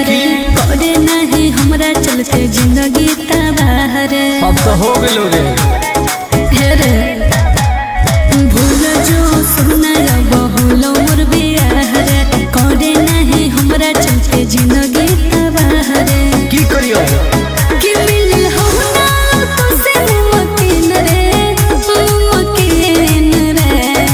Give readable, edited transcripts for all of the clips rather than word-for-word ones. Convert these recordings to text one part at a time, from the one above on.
रे करे नहीं हमरा चलते जिंदगी तबाह रे। अब तो हो गए हे रे भूल जो सुना बहुल मोर बियाह रे करे नहीं हमरा चलते जिंदगी तबाह रे। की करियो कि मिल हो ना तो से मुमकिन रे मुमकिन रे।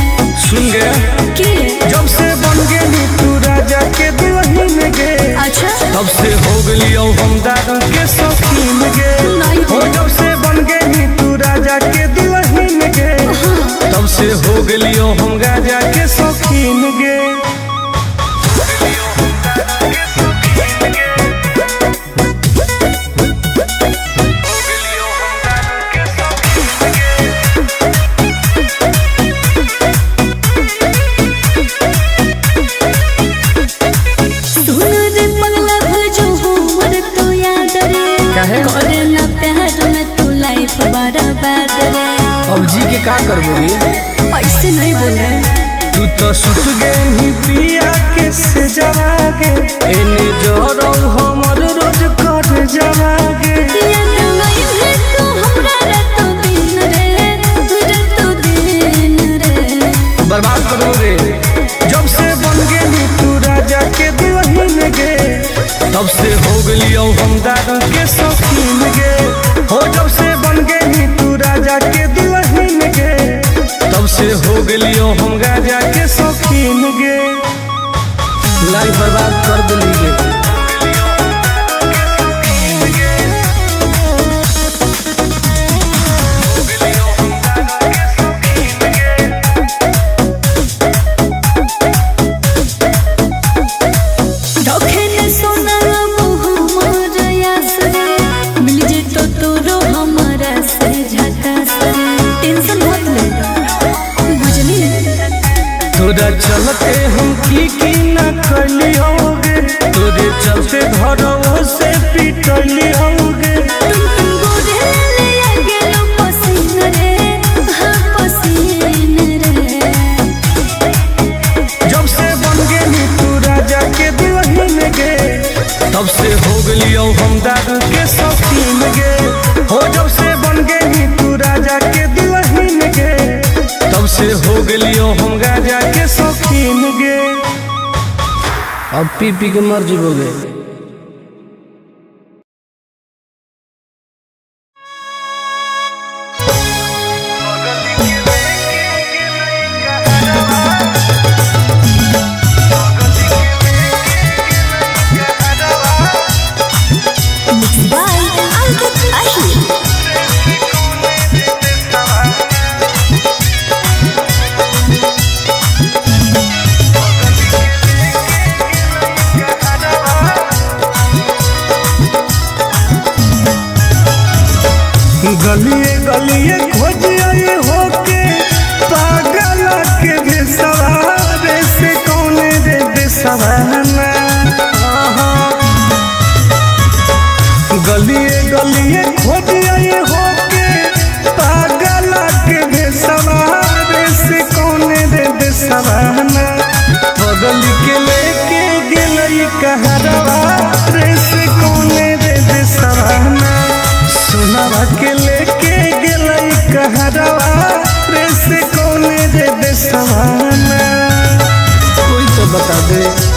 सुन गया कि जब से बन गई तू राजा के दुल्हन गे अच्छा तब से हो गई हम दारू के शौकीन गे। नहीं हो जब से बन गई तू राजा के दुल्हन गे तब से हो गई हम राजा के शौकीन गे। करे ना प्यार में तू लाइफ बर्बाद रे। अब जी के का करबो रे ऐसे नहीं बोले तू तो सुत गई पिया के से जवागे एने जोरो हमर रोज कर जवागे। याद नहीं है तू हमरा रात दिन रे रात दिन रे। बर्बाद करो रे जब से बन गई तू राजा के दुल्हन गे तब से हो गई हम दारू के शौकीन गे। हो जब से बन गई तू राजा के दुल्हन गे तब से हो गई हम राजा के शौकीन गे। लाइफ बर्बाद कर दिली गे। तोरा चलते हम की न कलियोगे तोरे चलते घरों से पिटलियोगे। जब से बन गई तू राजा के दुल्हन गे तब से हो गई हम दारू के शौकीन गे। हो जब से बन गई तू राजा के दुल्हन गे तब से हो गई हम राजा के शौकीन गे। अब पी पी के मर जीवोगे। गलिए गलिए खोज आए होके पागल के बेसवारे से कौन रे बेसवाना। गलिए गलिए खोज आए होके पागल के बेसवारे से कौन रे बेसवाना। बगल के लेके गेलई कहरवा रे से कौन रे बेसवाना। सोनावा के लेके गेलई कहरवा रे से कौन रे बेसवाना। कोई तो बता दे।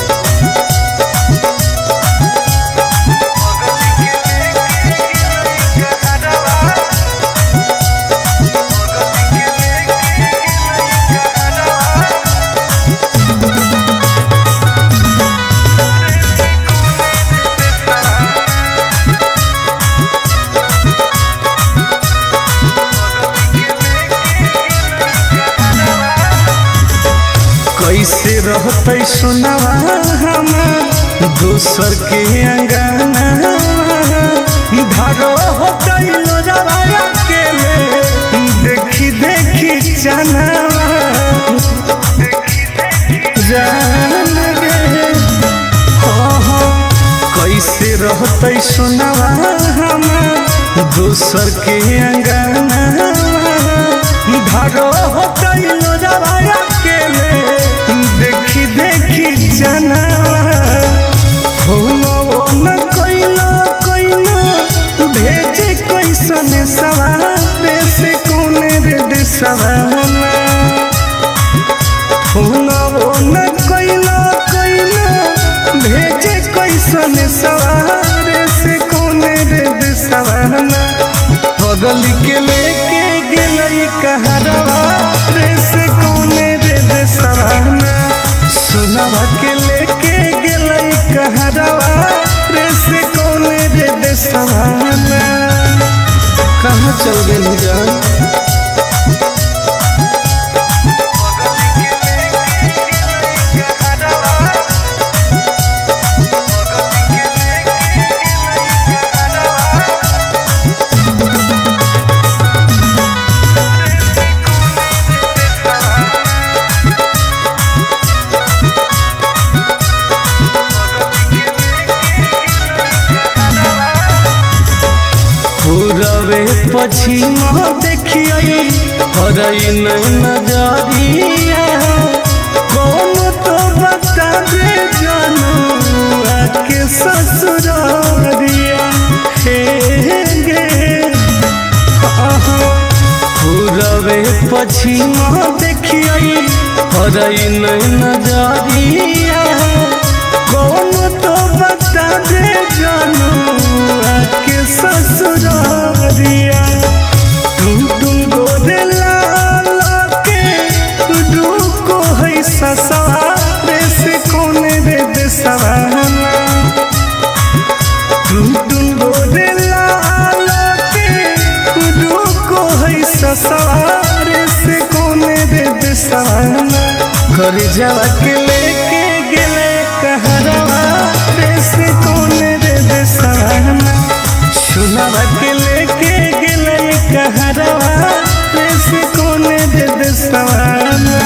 कैसे रहते सुनवा हम दोसर के अंगना धारो होते लोजवाया के देखी देखी जाना जान रे। कैसे रहते सुनवा हम दोसर के अंगना धारो होते लोजवाया के देखी देखी जाना। सवारे से कोने रे सवाना बगल के लेके गेलई कहरवा रे से कोने रे सवाना सोनवा के लेके गेलई कहरवा रे से कोने रे सवाना कहाँ चल गई जान रवे पछिमा देखिए हरई नजरिया कौन तो बता दे जानू आके ससुरारिया हे गे रवे पछिमा देखिए हरई नजरिया कौन तो बता दे जानू आके ससुरारिया टुन गोरे लाला के डूको है ससुरारे से कोने रे सवाना टुन गोरे लाला के डूको है ससुरारे से कोने रे सवाना कर जावा के लेके गेले कहरवा रे से कोने रे सवाना सुनावा के लेके गेले कहरवा रे से कोने रे सवाना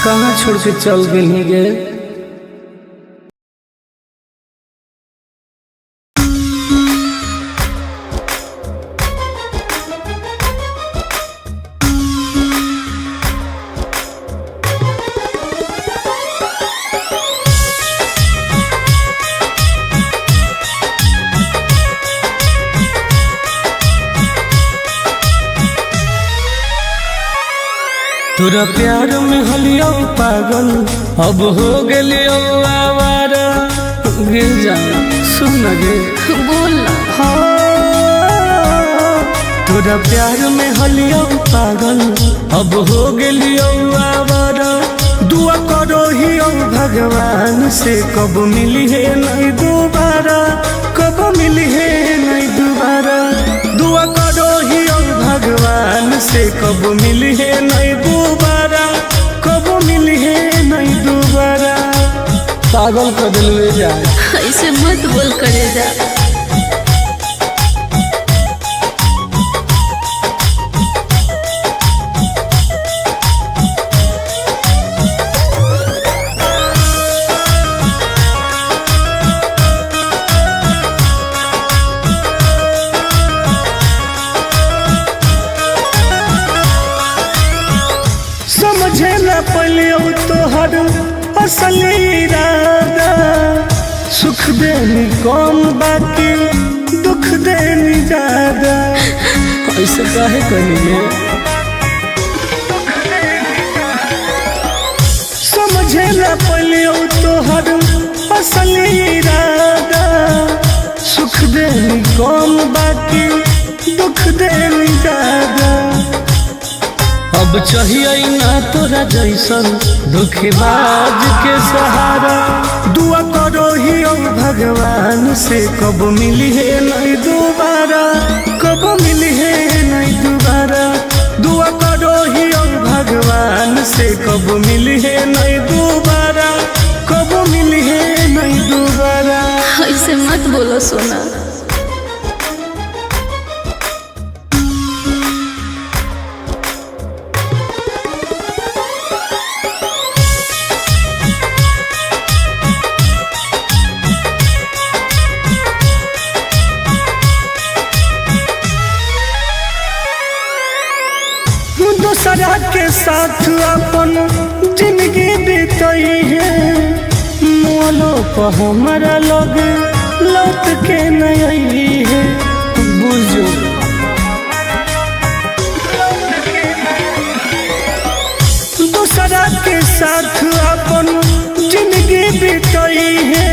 कहाँ छोड़ के चल गई गे तोरा प्यार में हलियो पागल अब हो गेलियो आवारा गे जान सुन गे बोल ना तोरा प्यार में हलियो पागल अब हो गेलियो आवारा दुआ करो ही भगवान से कब मिली है नहीं दोबारा कब मिली है नहीं दोबारा दुआ करो ही भगवान से कब मिली है नहीं दोबारा कब मिली है नहीं दोबारा पागल कर दिल जा ऐसे मत बोल करे जा समझे न पलियो तोहर असल इरादा सुख देनी कौन बाकी दुख देनी ज्यादा ऐसे काहे करिए समझे न पलियो तोहर असल इरादा सुख देनी कौन बाकी दुख देनी ज्यादा अब चाहिए ना तोरा जैसन धोखेबाज के सहारा दुआ करो ही भगवान से कब मिली है नहीं दोबारा कब मिली है नहीं दोबारा दुआ करो ही भगवान से कब मिली है नहीं दोबारा कब मिली है नहीं दोबारा ऐसे मत बोलो सोना दूसरा के साथ अपन जिंदगी बीतई है मोलो पर हमारा लोग लौट के नहीं है बुझो दूसरा के साथ अपन जिंदगी बीतई है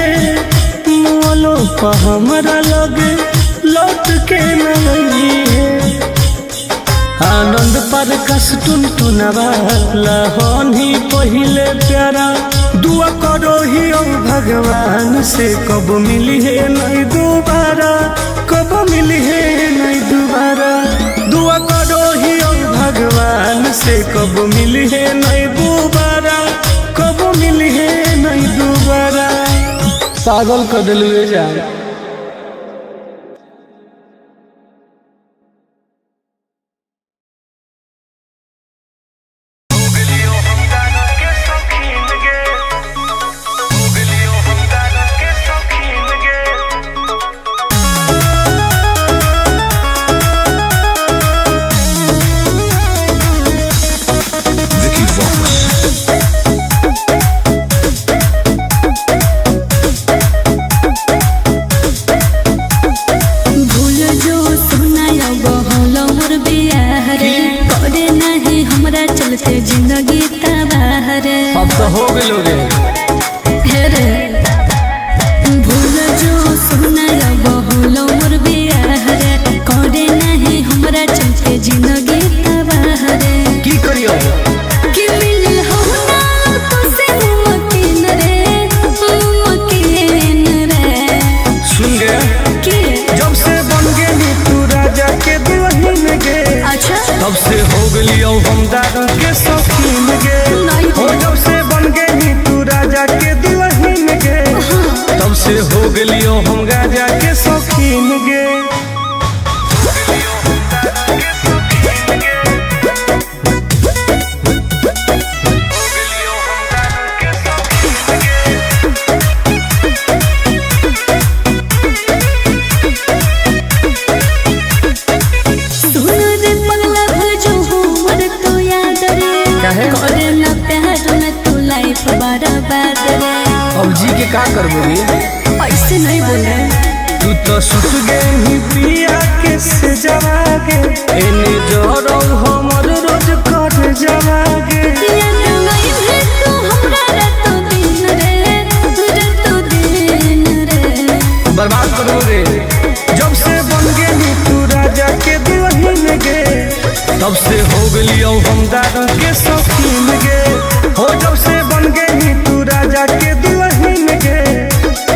हमरा लगे लौट के नहीं है। आनंद पर कस टुनटुनवा लहनी पहिले प्यारा दुआ करो ही भगवान से कब मिली है नहीं दोबारा, कब मिली है नहीं दोबारा। दुआ करो ही भगवान से कब मिली है नहीं दोबारा, कब मिली है नहीं दोबारा। पागल कर दिलवे जान। जिंदगी तबाह रे अब तो हो गए रे भूल जो सुनाया बहुल मोर बियाह रे करे नहीं हमरा चलते जिंदगी तबाह रे। की करियो कि मिल हो ना तो से मुमकिन रे सुन गे कि जब से बन गई तू राजा के दुल्हन गे, अच्छा तब से हो गई हम दादा के शौकीन गे। हो जब से बन गई तू राजा के दुल्हन गे, तब से हो गई हम राजा के शौकीन गे। करे ना प्यार में तू लाइफ बर्बाद रे। अब जी के का करबोगी ऐसे नहीं बोले तू तो सुत गई पिया के से जवागे एने जोरो हमर रोज कर जवागे। याद नहीं है तू हमरा रात दिन रे बर्बाद करो रे। जब से बन गई तू राजा के दुल्हन गे, तब से हो गई हम दादा के शौकीन गे। हो जब से बन गई तू राजा के दुल्हन गे,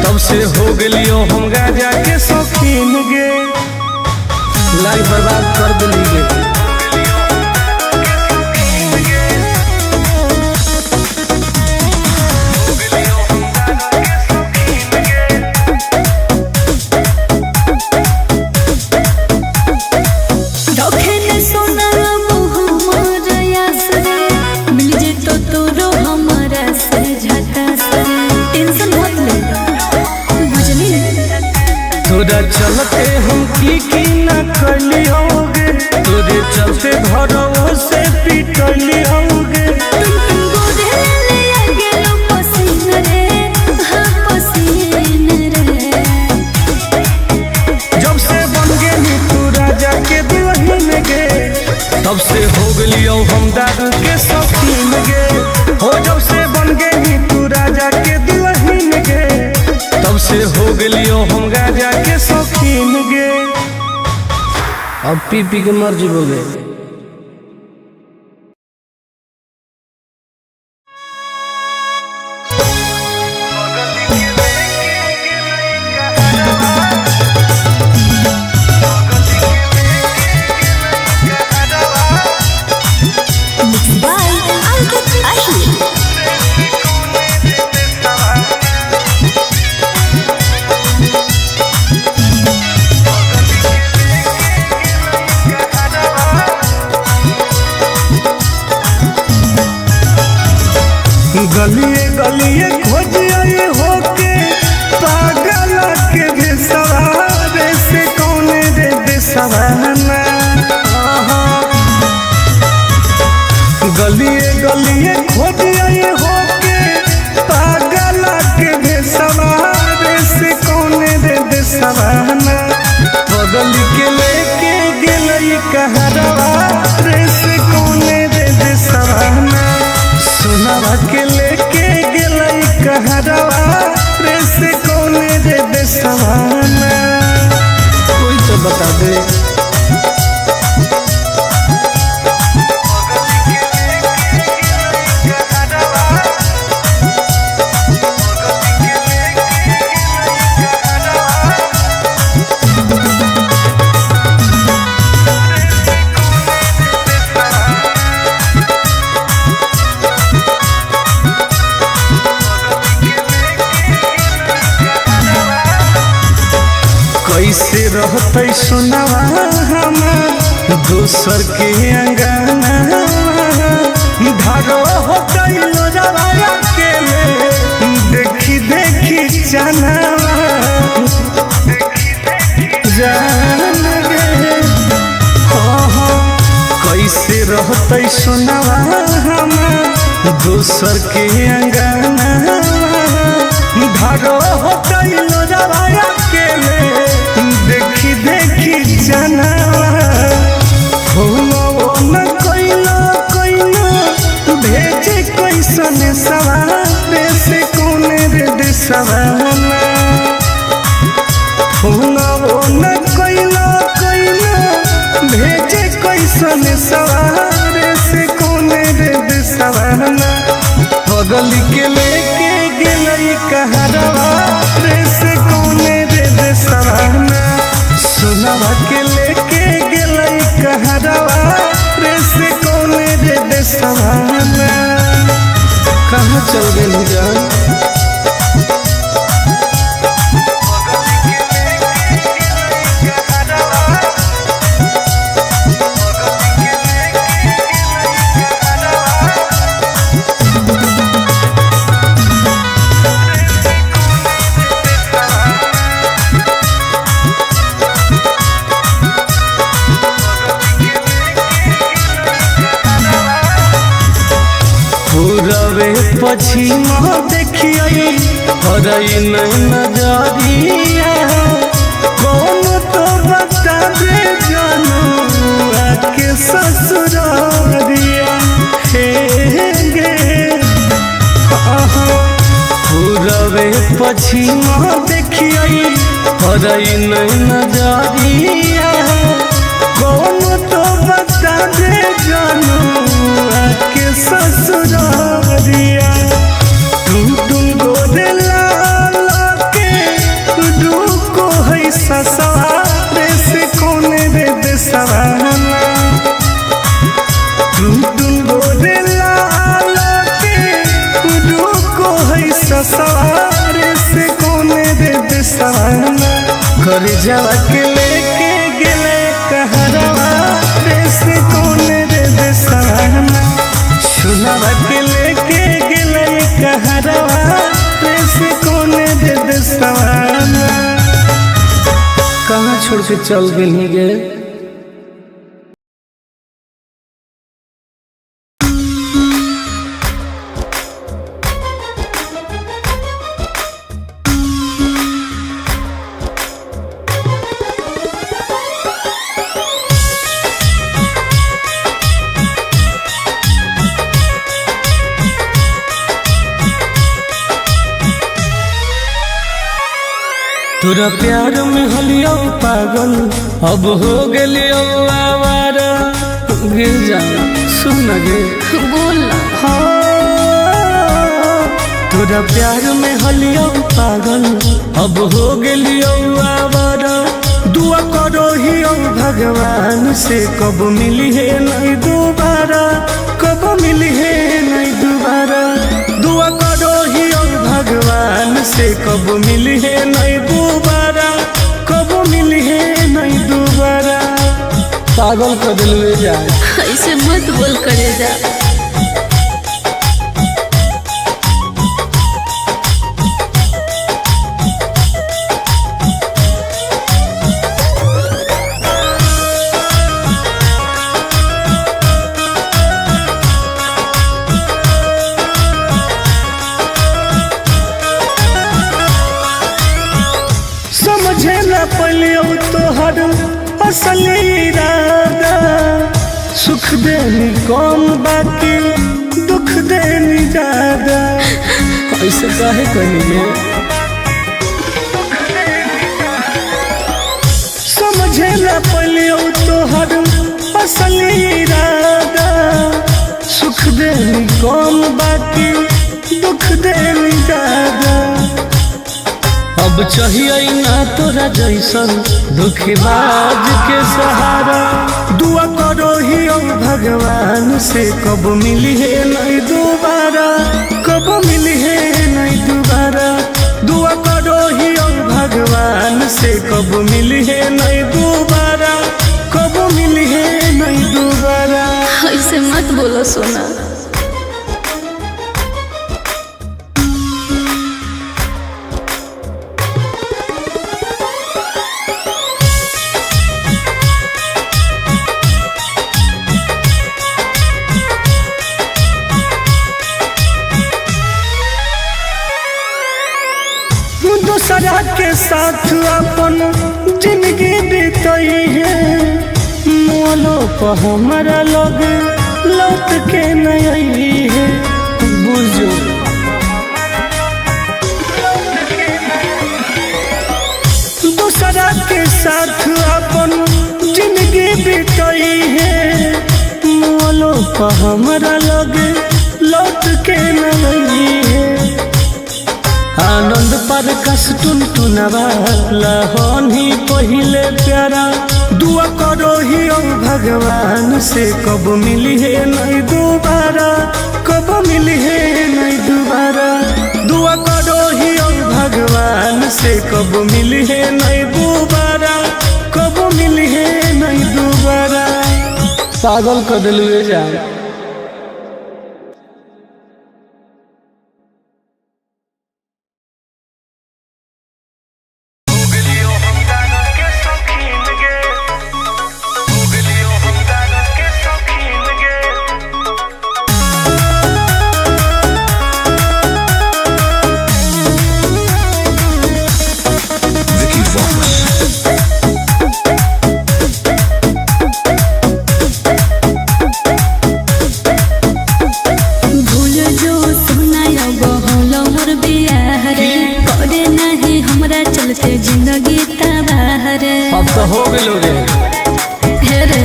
तब से हो गई हम राजा के शौकीन गे। लाइफ बर्बाद कर दिली गे। तोरा चलते हम की न करली होगे, तोरे चलते घरों से पिटली होगे। जब से बन गई तू राजा के दुल्हन गे, तब से हो गई हम दादा के शौकीन गे। हो जब से बन गई तू राजा के दुल्हन गे, तब से हो गई हम राजा के शौकीन गे। अब पी पी के मर जीवोगे। गलिए गलिए खोजिए होके पागल के भेसवारे से कौने रे बेसवाना। गलिए गलिए खोजिए होके पागल के भेसवारे से कौने रे बेसवाना। बदल के लेके गेलई कहरवा रे से कौने रे बेसवाना। सोनावा के लेके गेलई कहरवा रे से कौने रे बेसवाना। बता दे। कैसे रहते सुनवा हमार दोसर के अंगना धारो हो गइलो रवाया के देखी देखी चनावा जान गे हो कैसे रहते सुनवा हमार दोसर के अंगना धारो हो गइलो रवाया के देखी देखी जनावा हो न कोइलो भेजे कैसन सवारे से कोने रे देसवाना हो न कोइलो भेजे कैसन सवारे से कोने रे देसवाना बगली के लेके गेलई कहरवा रे से कोने रे देसवाना सुनवा के लेके गेलई कहरवा रे से कोने रे देसवाना कहाँ चल गई जान। पूरबे पश्चिम देखिए हरई नहीं नजरिया कौन तो बता दे जानू के ससुरिया हे गे पूरबे पश्चिम देखिए हरई नहीं नजरिया कौन तो बता दे जानू के ससुरिया टुन गोदे लाला के डूको है ससुरे से कोने रे देसवाना टुन गोदे लाला के डूको है ससुरे से कोने रे देसवाना कर जावा के लेके गेले कहरवा रे से कोने रे देसवाना सुनवा के लेके गेले कहरवा रे से कोने रे देसवाना कहाँ छोड़ के चल गई गे। तोरा प्यार में हलियो पागल अब हो गेलियो आवारा गिर जाना सुन गे बोल तोरा प्यार में हलियो पागल अब हो गेलियो आवारा दुआ करो ही भगवान से कब मिली है नहीं दोबारा कब मिली है नहीं दोबारा दुआ करो ही भगवान से कब मिली है नहीं दोबारा कब मिली है नहीं दोबारा पागल कर दिल जाए ऐसे मत बोल करे जा। पलियो तोहर असली इरादा सुख देनी कौन बाकी दुख देनी ज्यादा ऐसे काहे कहिए समझे न देनी कौन बाकी दुख देनी ज्यादा। अब चाहिए ना तोरा जैसन दुखबाज के सहारा। दुआ करो ही ओ भगवान से कब मिली है नहीं दोबारा, कब मिली है नहीं दोबारा। दुआ करो ही ओ भगवान से कब मिली है नहीं दोबारा, कब मिली है नहीं दोबारा। ऐसे मत बोलो सोना। दूसरा के साथ अपन जिंदगी बीतई है, मोलो पर हमारा लोग लौट के नहीं है। बुझो दूसरा के साथ अपन जिंदगी बीतई है, मोलो पर हमारा लोग लौट के नहीं है। आनंद पर कस टुन टुनवा लहनी पहिले प्यारा। दुआ करो ही ओ भगवान से कब मिली है नहीं दोबारा, कब मिली है नहीं दोबारा। दुआ करो ही ओ भगवान से कब मिली है नहीं दोबारा, कब मिली है नहीं दोबारा। पागल कर दिलवे जा। जिंदगी तबाह रे, अब तो हो गए रे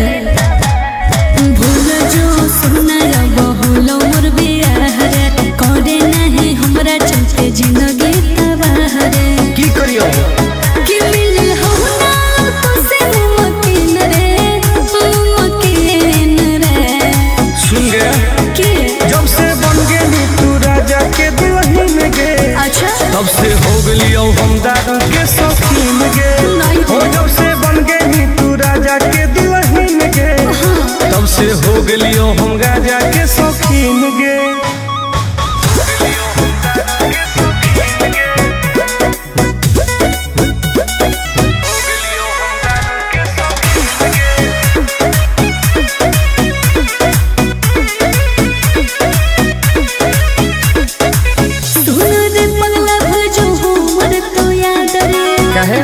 भूल जो सुना बहुलो मोर बियाह रे। करे नहीं हमरा चलते जिंदगी तबाह रे। की करियो कि मिल हो ना तो से मकीन रे, मकीन रे। सुन गया कि जब से बन गई तू राजा के दुल्हन गे, अच्छा तब से हो गई हम दारू के शौकीन गे। हो जब से बन गई तू राजा के दुल्हन गे, तब से हो गई हम गाजा के शौकीन गे।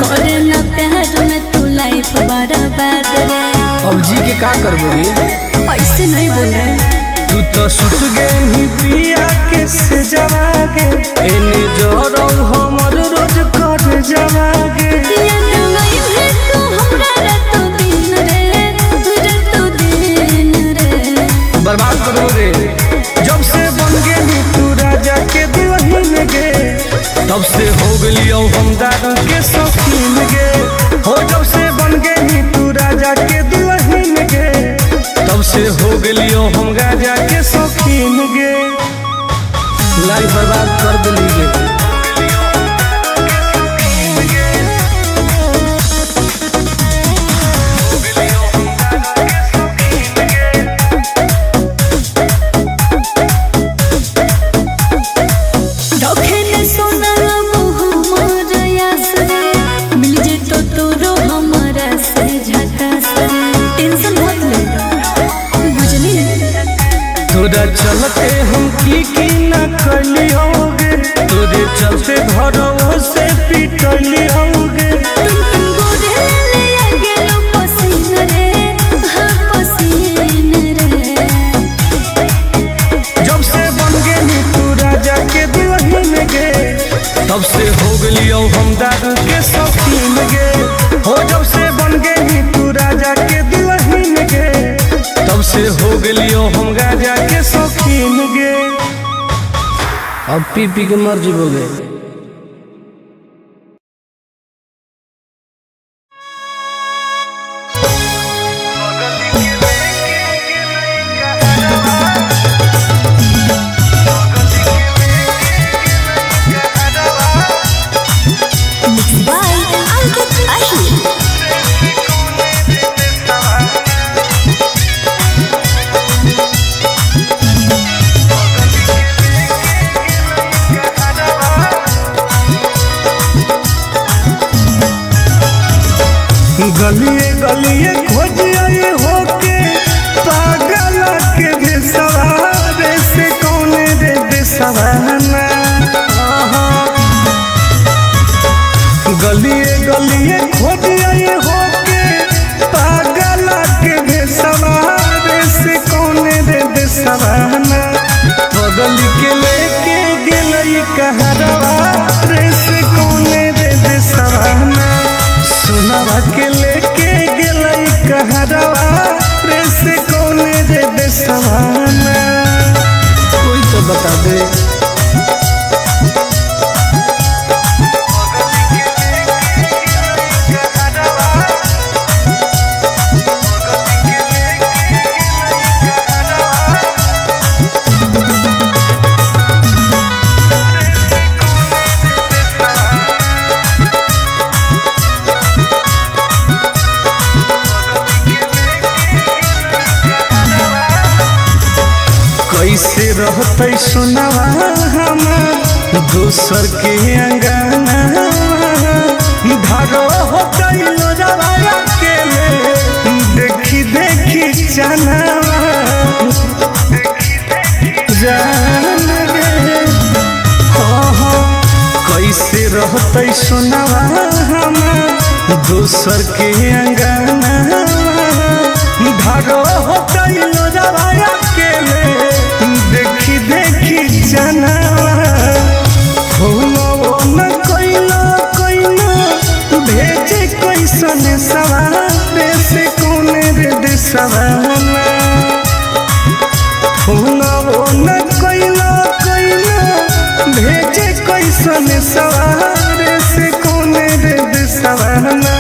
करे ना प्यार में तू लाइफ बर्बाद रे। अब जी के का करबोगी, ऐसे नहीं बोल रहे। तू तो सुत गई पिया के से जवागे, एने जोरो हमर रोज कर जवागे। याद नहीं है तू हमरा रातो दिन रे, रातो दिन रे। बर्बाद करो रे। जब से बन गई तू राजा के दुल्हन गे, तब से हो गई हम दारू के शौकीन गे। हो जब से बन गई तू राजा के दुल्हन गे, तब से हो गई हम गाजा के शौकीन गे। लाइफ बर्बाद कर दिली गे। तोरा चलते हम की न कली होगे, तोरे चलते घरों से पिटली होगे। जब से बन गई तू राजा के दुल्हन गे, तब से हो गई हम दारू के शौकीन गे। हो जब से बन गई तू राजा के दुल्हन गे, तब से हो गई हम गाजा के शौकीन पी पी के मर जीवोगे। गलिए गलिए खोजिए होके पागल के बेसवारे से कौने रे बेसवाना। गलिए गलिए खोजिए होके पागल के बेसवारे से कौने रे बेसवाना। बगल के लेके गेलई कहरवा रे से कौने रे बेसवाना। सुनावा के लेके गेलई कहरवा रे से कौने रे बेसवाना। कोई तो बता दे। कैसे रहते सुनावा हमार दोसर के अंगना। धारो होते लोजवाया के देखी देखी चनावा जान रे। कैसे रहते सुनावा हमार दोसर के अंगना। धारो होते लोजवाया के देखी देखी जनावा। फोनो न कोइला कोइला भेजे कैसन सवारे से कौने रे देसवाना। फोनो न कोइला कोइला भेजे कैसन सवारे से कौने रे देसवाना।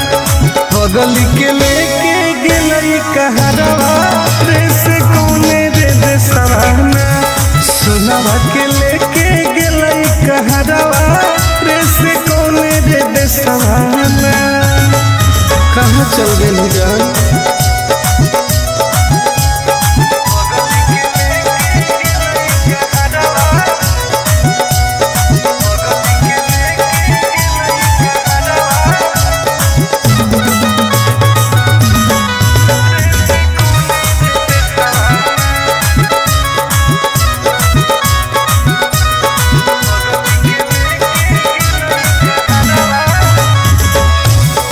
बगल के लेके गेलई कहरवा रे से कौने रे देसवाना। सुनावा के लेके गेलई कहरवा रे से कौने रे देसवाना। कहाँ चल गए जान।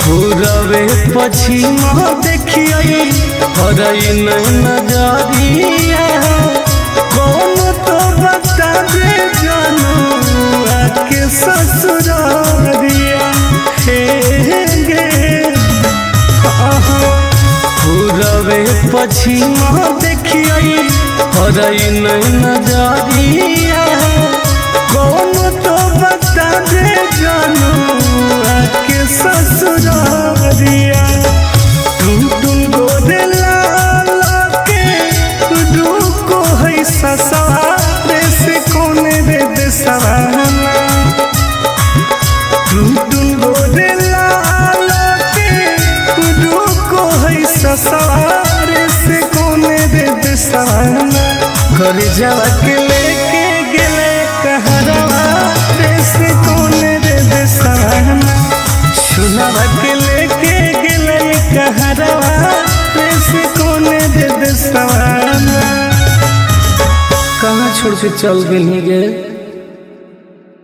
पूरबे पश्चिम देखिए हरई नजरिया। कौन तो बता दे जानू आके ससुरारिया। हे गे पूरबे पश्चिम देखिए हरई नजरिया। कौन तो बता दे जानू आके ससुरारिया। टुन टुन गोदे लाला के रुको है ससुरारे से कौने रे देसवाना। टुन टुन गोदे लाला के रुको है ससुरारे से कौने रे देसवाना। घर जावा के लेके गेले कहरवा रे से कौने रे देसवाना। सुनावा के लेके गेलई कहरवा रे से कौने रे देसवाना। कहाँ छोड़ के चल गए।